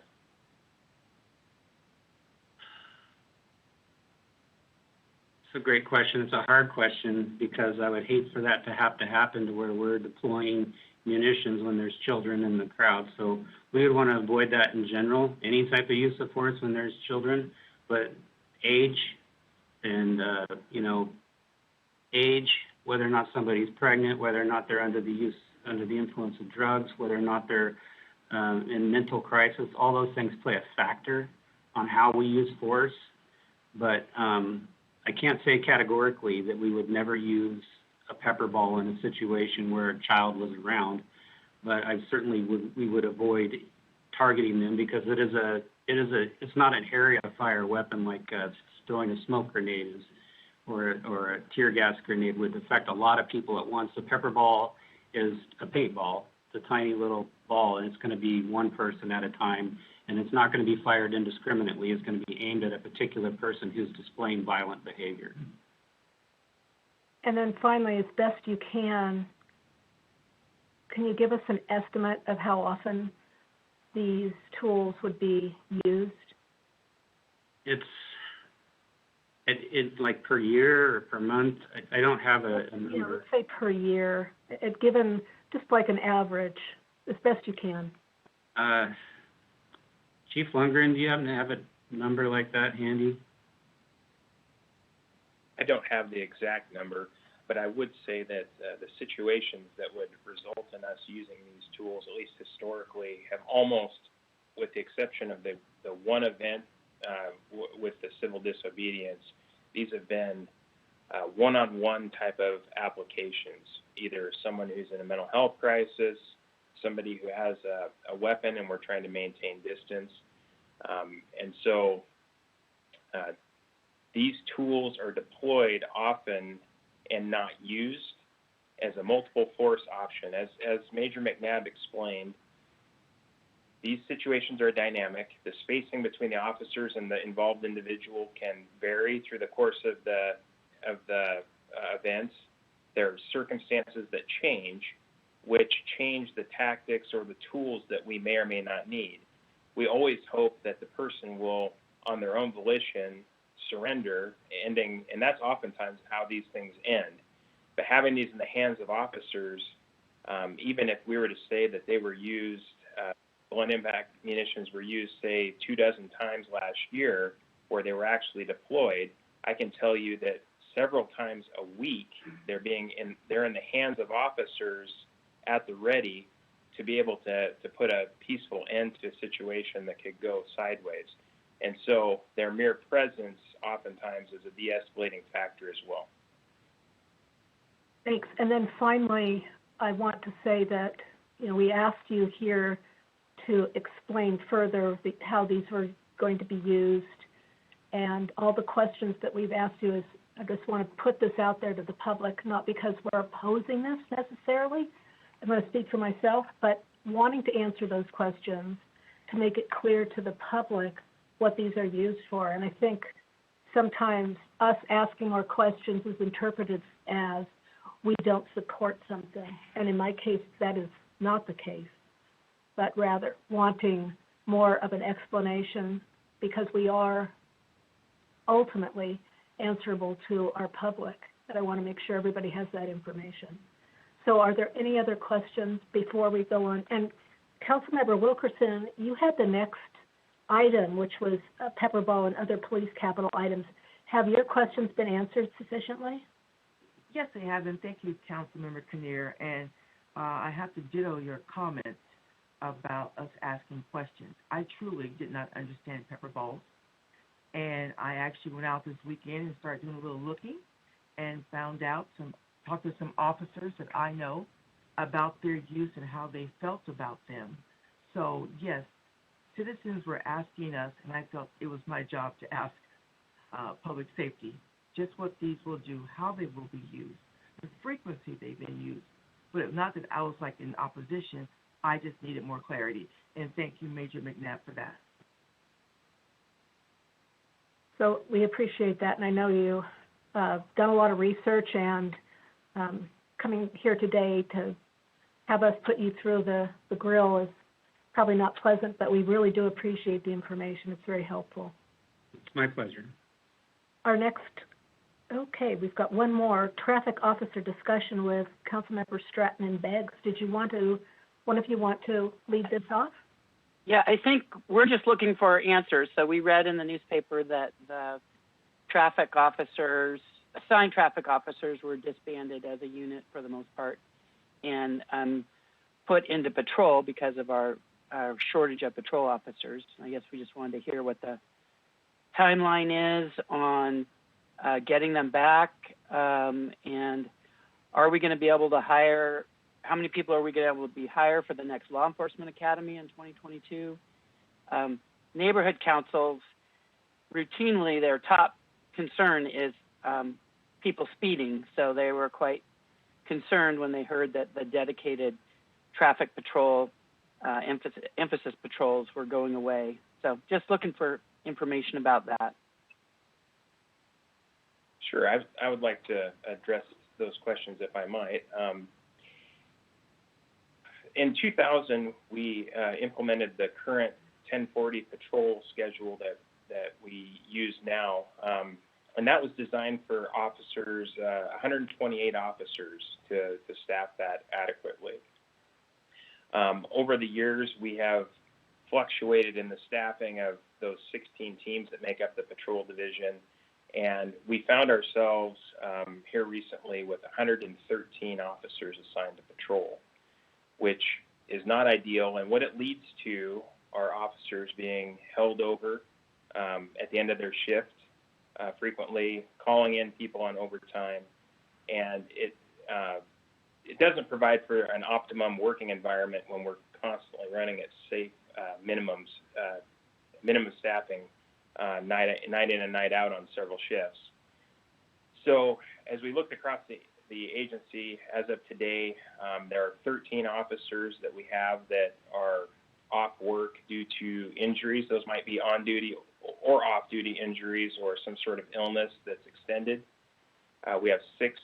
It's a great question. It's a hard question because I would hate for that to happen to where we're deploying munitions when there's children in the crowd. So we would want to avoid that in general, any type of use of force when there's children, but age and, age, whether or not somebody's pregnant, whether or not they're under the influence of drugs, whether or not they're in mental crisis, all those things play a factor on how we use force. But I can't say categorically that we would never use a pepper ball in a situation where a child was around, but we would avoid targeting them because it's not an area of fire weapon like throwing a smoke grenade is, or a tear gas grenade would affect a lot of people at once. The pepper ball is a paintball. It's a tiny little ball, and it's going to be one person at a time, and it's not going to be fired indiscriminately. It's going to be aimed at a particular person who's displaying violent behavior. And then finally, as best you can you give us an estimate of how often these tools would be used? It's like per year or per month. I don't have a number. Yeah, let's say per year, given just like an average, as best you can. Chief Lundgren, do you happen to have a number like that handy? I don't have the exact number, but I would say that the situations that would result in us using these tools, at least historically, have almost, with the exception of the one event with the civil disobedience, these have been one-on-one type of applications, either someone who's in a mental health crisis, somebody who has a weapon and we're trying to maintain distance. And so these tools are deployed often and not used as a multiple force option. As Major McNabb explained, these situations are dynamic. The spacing between the officers and the involved individual can vary through the course of the events. There are circumstances that change, which change the tactics or the tools that we may or may not need. We always hope that the person will, on their own volition, surrender, and that's oftentimes how these things end. But having these in the hands of officers, even if we were to say that they were used, blunt impact munitions were used, say, 24 times last year, where they were actually deployed, I can tell you that several times a week they're in the hands of officers at the ready to be able to put a peaceful end to a situation that could go sideways. And so their mere presence oftentimes is a de-escalating factor as well. Thanks. And then finally, I want to say that, we asked you here to explain further how these were going to be used. And all the questions that we've asked you is, I just want to put this out there to the public, not because we're opposing this necessarily. I'm going to speak for myself, but wanting to answer those questions to make it clear to the public what these are used for. And I think sometimes us asking our questions is interpreted as we don't support something. And in my case, that is not the case, but rather wanting more of an explanation because we are ultimately answerable to our public. But I want to make sure everybody has that information. So are there any other questions before we go on? And Councilmember Wilkerson, you had the next item, which was pepper ball and other police capital items. Have your questions been answered sufficiently? Yes, they have, and thank you, Councilmember Kinnear. And I have to ditto your comments about us asking questions. I truly did not understand pepper balls, and I actually went out this weekend and started doing a little looking and talked to some officers that I know about their use and how they felt about them. So, yes, citizens were asking us, and I felt it was my job to ask public safety just what these will do, how they will be used, the frequency they've been used. But not that I was like in opposition, I just needed more clarity. And thank you, Major McNabb, for that. So we appreciate that, and I know you've done a lot of research and coming here today to have us put you through the grill is probably not pleasant, but we really do appreciate the information. It's very helpful. It's my pleasure. We've got one more, traffic officer discussion with Councilmember Stratton and Beggs. One of you want to lead this off? Yeah, I think we're just looking for answers. So we read in the newspaper that the assigned traffic officers were disbanded as a unit for the most part and put into patrol because of our shortage of patrol officers. I guess we just wanted to hear what the timeline is on getting them back, and are we going to be able to hire, how many people are we going to be able to be hired for the next law enforcement academy in 2022? Neighborhood councils, routinely their top concern is people speeding, so they were quite concerned when they heard that the dedicated traffic patrol, emphasis patrols were going away. So just looking for information about that. Sure, I would like to address those questions if I might. In 2000, we implemented the current 1040 patrol schedule that we use now, and that was designed for officers, 128 officers to staff that adequately. Over the years, we have fluctuated in the staffing of those 16 teams that make up the patrol division, and we found ourselves here recently with 113 officers assigned to patrol, which is not ideal. And what it leads to are officers being held over at the end of their shift, frequently calling in people on overtime, and it doesn't provide for an optimum working environment when we're constantly running at safe minimum staffing, night in and night out on several shifts. So as we looked across the agency, as of today, there are 13 officers that we have that are off work due to injuries. Those might be on-duty or off-duty injuries or some sort of illness that's extended. We have 6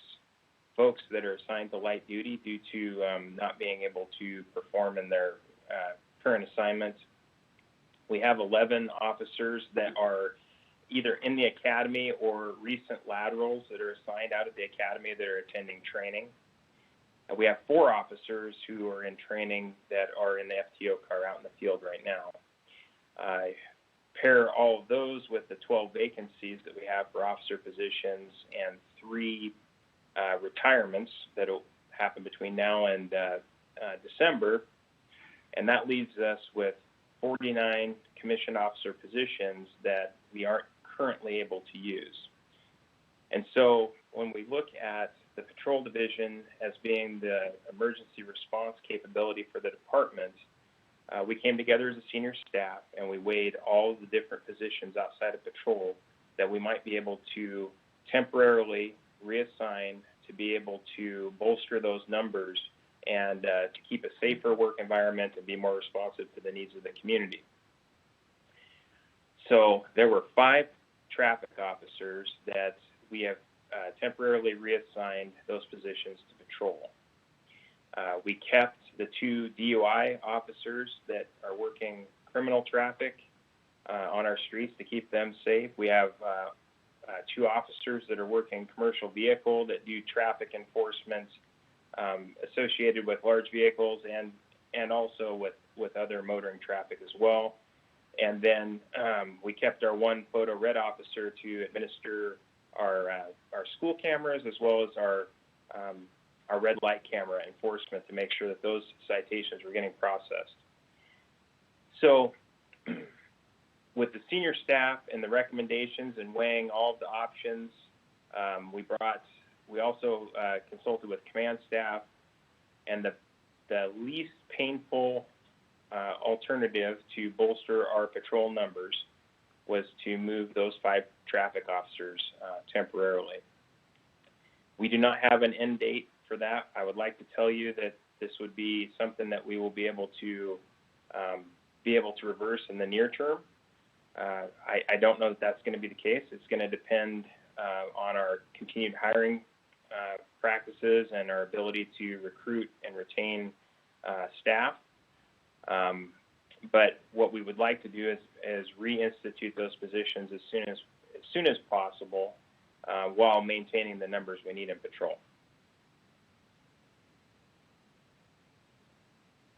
folks that are assigned to light duty due to not being able to perform in their current assignments. We have 11 officers that are either in the academy or recent laterals that are assigned out of the academy that are attending training. We have 4 officers who are in training that are in the FTO car out in the field right now. Pair all of those with the 12 vacancies that we have for officer positions and 3 retirements that will happen between now and December, and that leaves us with 49 commissioned officer positions that we aren't currently able to use. And so when we look at the patrol division as being the emergency response capability for the department, we came together as a senior staff and we weighed all of the different positions outside of patrol that we might be able to temporarily reassign to be able to bolster those numbers and to keep a safer work environment and be more responsive to the needs of the community. So there were 5 traffic officers that we have temporarily reassigned those positions to patrol. We kept the 2 DUI officers that are working criminal traffic on our streets to keep them safe. We have 2 officers that are working commercial vehicle that do traffic enforcement associated with large vehicles and also with other motoring traffic as well. And then we kept our 1 photo red officer to administer our school cameras as well as our red light camera enforcement to make sure that those citations were getting processed. So with the senior staff and the recommendations and weighing all of the options, we also consulted with command staff, and the least painful alternative to bolster our patrol numbers was to move those 5 traffic officers temporarily. We do not have an end date for that. I would like to tell you that this would be something that we will be able to reverse in the near term. I don't know that that's going to be the case. It's going to depend on our continued hiring practices and our ability to recruit and retain staff. But what we would like to do is reinstitute those positions as soon as possible while maintaining the numbers we need in patrol.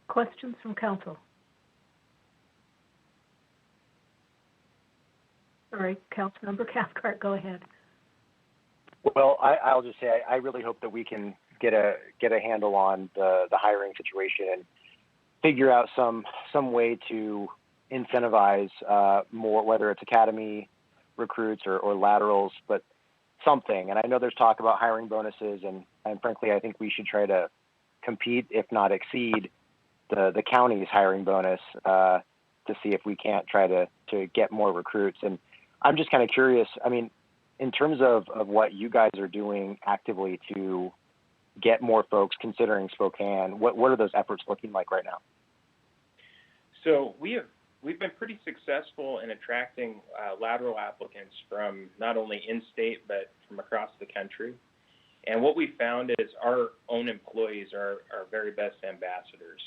Questions from council? Sorry, Councilmember Cathcart, go ahead. Well, I'll just say I really hope that we can get a handle on the hiring situation and figure out some way to incentivize more, whether it's academy recruits or laterals, but something. And I know there's talk about hiring bonuses, and frankly, I think we should try to compete, if not exceed, the county's hiring bonus to see if we can't try to get more recruits. And I'm just kind of curious, I mean, in terms of what you guys are doing actively to get more folks considering Spokane, what are those efforts looking like right now? So we've been pretty successful in attracting lateral applicants from not only in-state but from across the country. And what we found is our own employees are our very best ambassadors.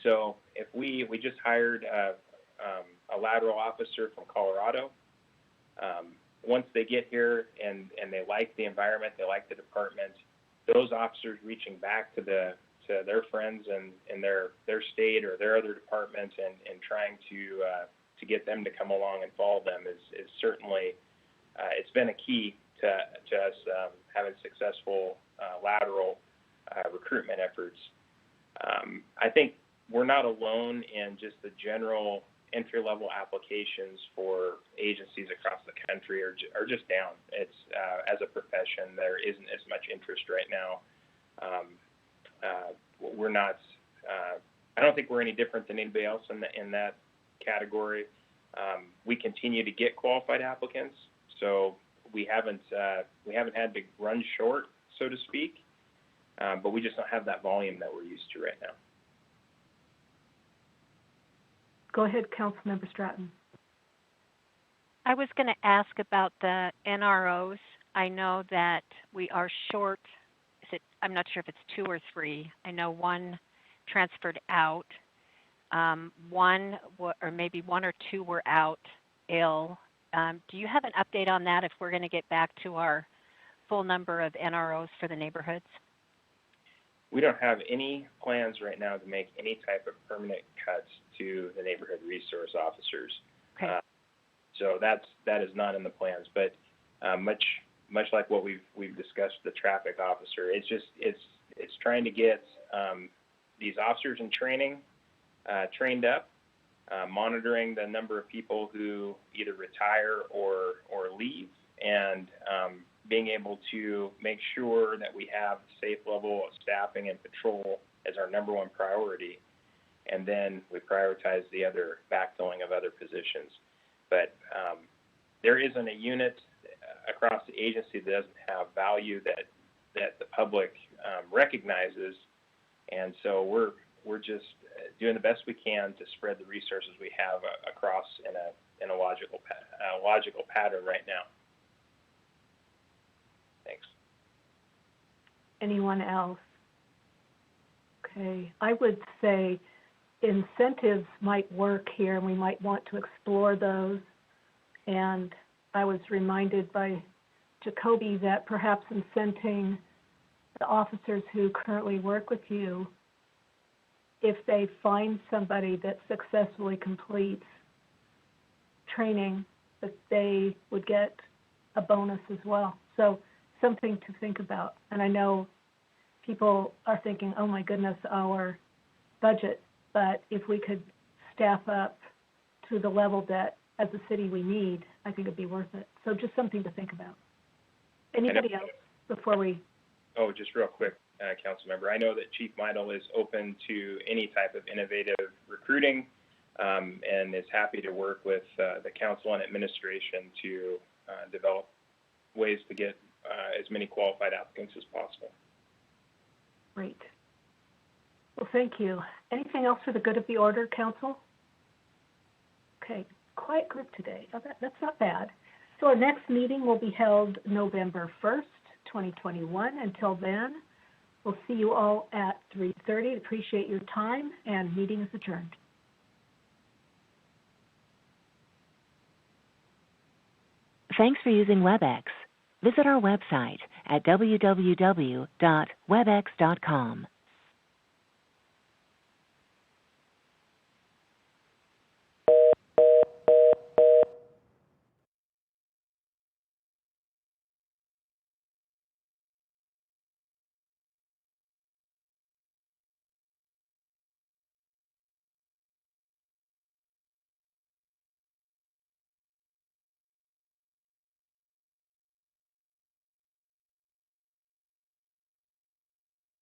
So if we just hired a lateral officer from Colorado. Once they get here and they like the environment, they like the department, those officers reaching back to their friends in their state or their other departments and trying to get them to come along and follow them is certainly it's been a key to us having successful lateral recruitment efforts. I think we're not alone in just the general entry-level applications for agencies across the country are just down. It's as a profession, there isn't as much interest right now. We're not. I don't think we're any different than anybody else in that category. We continue to get qualified applicants, so we haven't had to run short. so to speak. But we just don't have that volume that we're used to right now. Go ahead, Councilmember Stratton. I was going to ask about the NROs. I know that we are short. I'm not sure if it's 2 or 3. I know one transferred out. Or maybe 1 or 2 were out ill. Do you have an update on that if we're going to get back to our full number of NROs for the neighborhoods? We don't have any plans right now to make any type of permanent cuts to the neighborhood resource officers. Okay. So that is not in the plans. But much like what we've discussed, the traffic officer, it's trying to get these officers in training trained up, monitoring the number of people who either retire or leave, and being able to make sure that we have a safe level of staffing and patrol as our number one priority, and then we prioritize the other backfilling of other positions. But there isn't a unit across the agency that doesn't have value that the public recognizes, and so we're just doing the best we can to spread the resources we have across in a logical pattern right now. Thanks. Anyone else? Okay, I would say incentives might work here, and we might want to explore those. And I was reminded by Jacoby that perhaps incenting the officers who currently work with you, if they find somebody that successfully completes training, that they would get a bonus as well. So something to think about. And I know people are thinking, oh my goodness, our budget, but if we could staff up to the level that as a city we need, I think it'd be worth it. So just something to think about. Anybody else before we? Oh, just real quick, council member. I know that Chief Meidel is open to any type of innovative recruiting, and is happy to work with the council and administration to develop ways to get as many qualified applicants as possible. Great. Well, thank you. Anything else for the good of the order, council? Okay, quiet group today. Oh, that's not bad. So our next meeting will be held November 1st, 2021. Until then, we'll see you all at 3:30. Appreciate your time, and meeting is adjourned. Thanks for using WebEx. Visit our website at www.webex.com.